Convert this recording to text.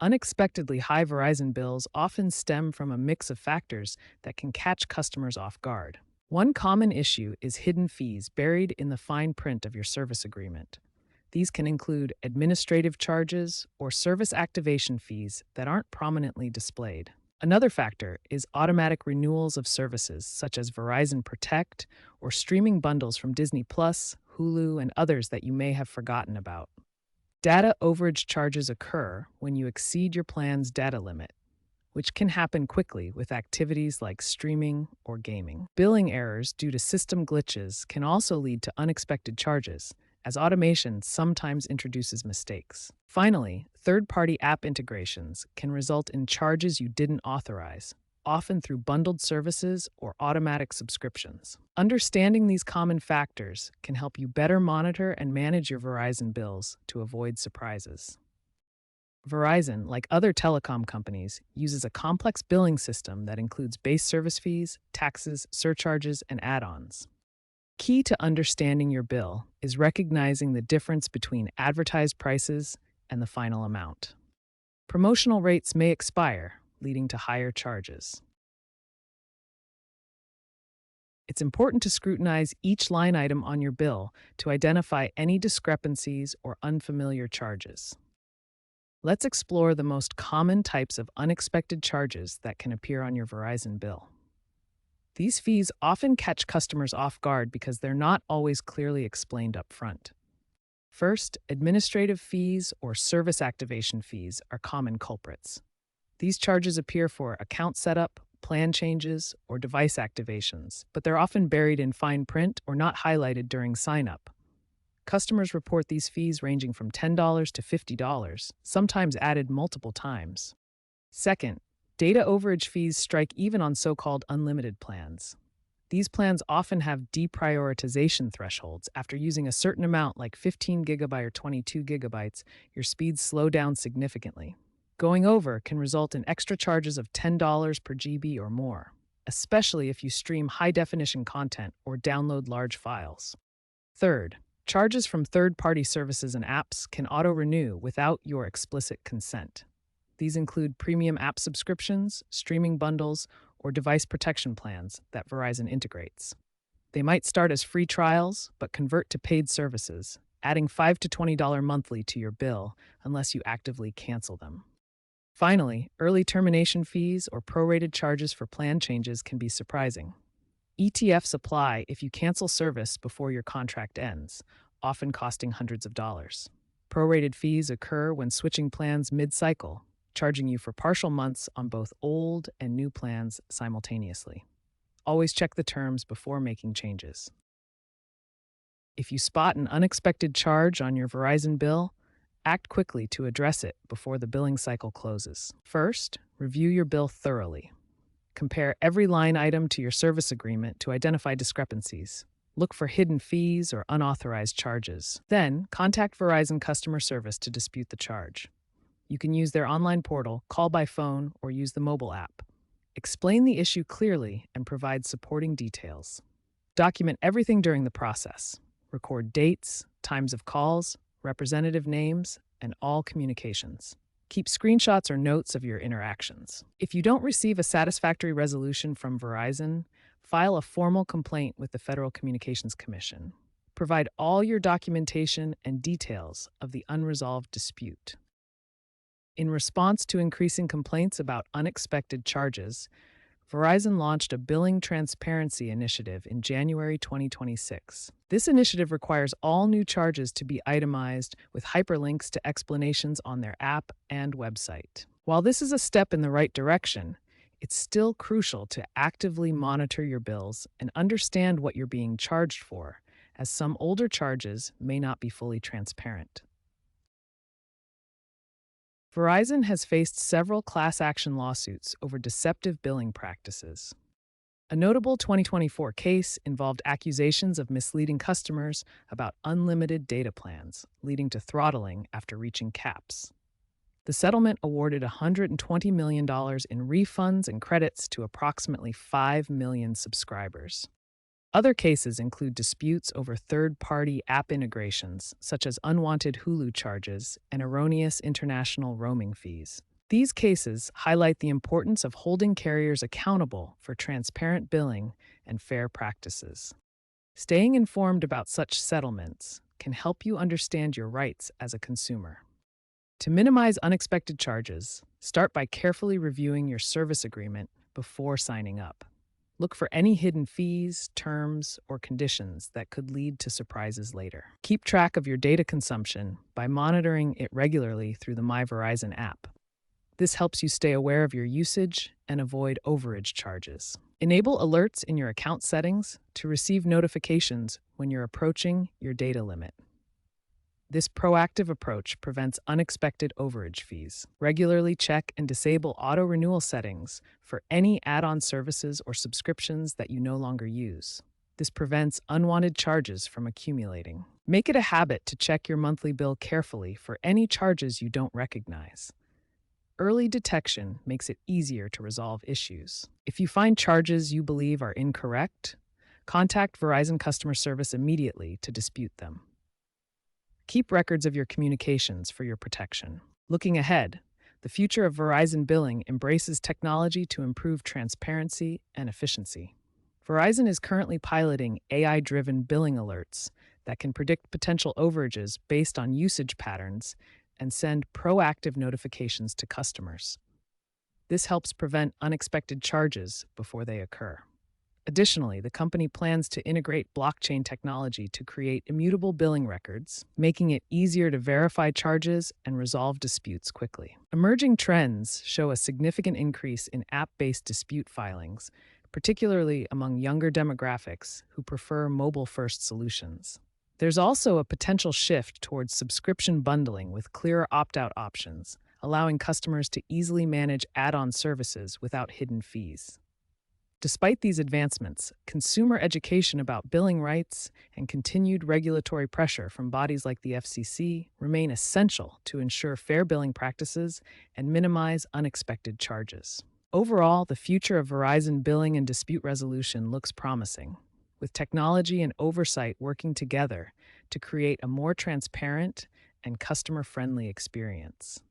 Unexpectedly high Verizon bills often stem from a mix of factors that can catch customers off guard. One common issue is hidden fees buried in the fine print of your service agreement. These can include administrative charges or service activation fees that aren't prominently displayed. Another factor is automatic renewals of services such as Verizon Protect or streaming bundles from Disney Plus, Hulu, and others that you may have forgotten about. Data overage charges occur when you exceed your plan's data limit, which can happen quickly with activities like streaming or gaming. Billing errors due to system glitches can also lead to unexpected charges, as automation sometimes introduces mistakes. Finally, third-party app integrations can result in charges you didn't authorize, often through bundled services or automatic subscriptions. Understanding these common factors can help you better monitor and manage your Verizon bills to avoid surprises. Verizon, like other telecom companies, uses a complex billing system that includes base service fees, taxes, surcharges, and add-ons. Key to understanding your bill is recognizing the difference between advertised prices and the final amount. Promotional rates may expire, leading to higher charges. It's important to scrutinize each line item on your bill to identify any discrepancies or unfamiliar charges. Let's explore the most common types of unexpected charges that can appear on your Verizon bill. These fees often catch customers off guard because they're not always clearly explained up front. First, administrative fees or service activation fees are common culprits. These charges appear for account setup, plan changes, or device activations, but they're often buried in fine print or not highlighted during sign-up. Customers report these fees ranging from $10 to $50, sometimes added multiple times. Second, data overage fees strike even on so-called unlimited plans. These plans often have deprioritization thresholds. After using a certain amount like 15 gigabytes or 22 gigabytes, your speeds slow down significantly. Going over can result in extra charges of $10 per GB or more, especially if you stream high-definition content or download large files. Third, charges from third-party services and apps can auto-renew without your explicit consent. These include premium app subscriptions, streaming bundles, or device protection plans that Verizon integrates. They might start as free trials, but convert to paid services, adding $5 to $20 monthly to your bill unless you actively cancel them. Finally, early termination fees or prorated charges for plan changes can be surprising. ETFs apply if you cancel service before your contract ends, often costing hundreds of dollars. Prorated fees occur when switching plans mid-cycle, charging you for partial months on both old and new plans simultaneously. Always check the terms before making changes. If you spot an unexpected charge on your Verizon bill, act quickly to address it before the billing cycle closes. First, review your bill thoroughly. Compare every line item to your service agreement to identify discrepancies. Look for hidden fees or unauthorized charges. Then, contact Verizon customer service to dispute the charge. You can use their online portal, call by phone, or use the mobile app. Explain the issue clearly and provide supporting details. Document everything during the process. Record dates, times of calls, representative names, and all communications. Keep screenshots or notes of your interactions. If you don't receive a satisfactory resolution from Verizon, file a formal complaint with the Federal Communications Commission. Provide all your documentation and details of the unresolved dispute. In response to increasing complaints about unexpected charges, Verizon launched a billing transparency initiative in January 2026. This initiative requires all new charges to be itemized with hyperlinks to explanations on their app and website. While this is a step in the right direction, it's still crucial to actively monitor your bills and understand what you're being charged for, as some older charges may not be fully transparent. Verizon has faced several class action lawsuits over deceptive billing practices. A notable 2024 case involved accusations of misleading customers about unlimited data plans, leading to throttling after reaching caps. The settlement awarded $120 million in refunds and credits to approximately 5 million subscribers. Other cases include disputes over third-party app integrations, such as unwanted Hulu charges and erroneous international roaming fees. These cases highlight the importance of holding carriers accountable for transparent billing and fair practices. Staying informed about such settlements can help you understand your rights as a consumer. To minimize unexpected charges, start by carefully reviewing your service agreement before signing up. Look for any hidden fees, terms, or conditions that could lead to surprises later. Keep track of your data consumption by monitoring it regularly through the My Verizon app. This helps you stay aware of your usage and avoid overage charges. Enable alerts in your account settings to receive notifications when you're approaching your data limit. This proactive approach prevents unexpected overage fees. Regularly check and disable auto-renewal settings for any add-on services or subscriptions that you no longer use. This prevents unwanted charges from accumulating. Make it a habit to check your monthly bill carefully for any charges you don't recognize. Early detection makes it easier to resolve issues. If you find charges you believe are incorrect, contact Verizon customer service immediately to dispute them. Keep records of your communications for your protection. Looking ahead, the future of Verizon billing embraces technology to improve transparency and efficiency. Verizon is currently piloting AI-driven billing alerts that can predict potential overages based on usage patterns and send proactive notifications to customers. This helps prevent unexpected charges before they occur. Additionally, the company plans to integrate blockchain technology to create immutable billing records, making it easier to verify charges and resolve disputes quickly. Emerging trends show a significant increase in app-based dispute filings, particularly among younger demographics who prefer mobile-first solutions. There's also a potential shift towards subscription bundling with clearer opt-out options, allowing customers to easily manage add-on services without hidden fees. Despite these advancements, consumer education about billing rights and continued regulatory pressure from bodies like the FCC remain essential to ensure fair billing practices and minimize unexpected charges. Overall, the future of Verizon billing and dispute resolution looks promising, with technology and oversight working together to create a more transparent and customer-friendly experience.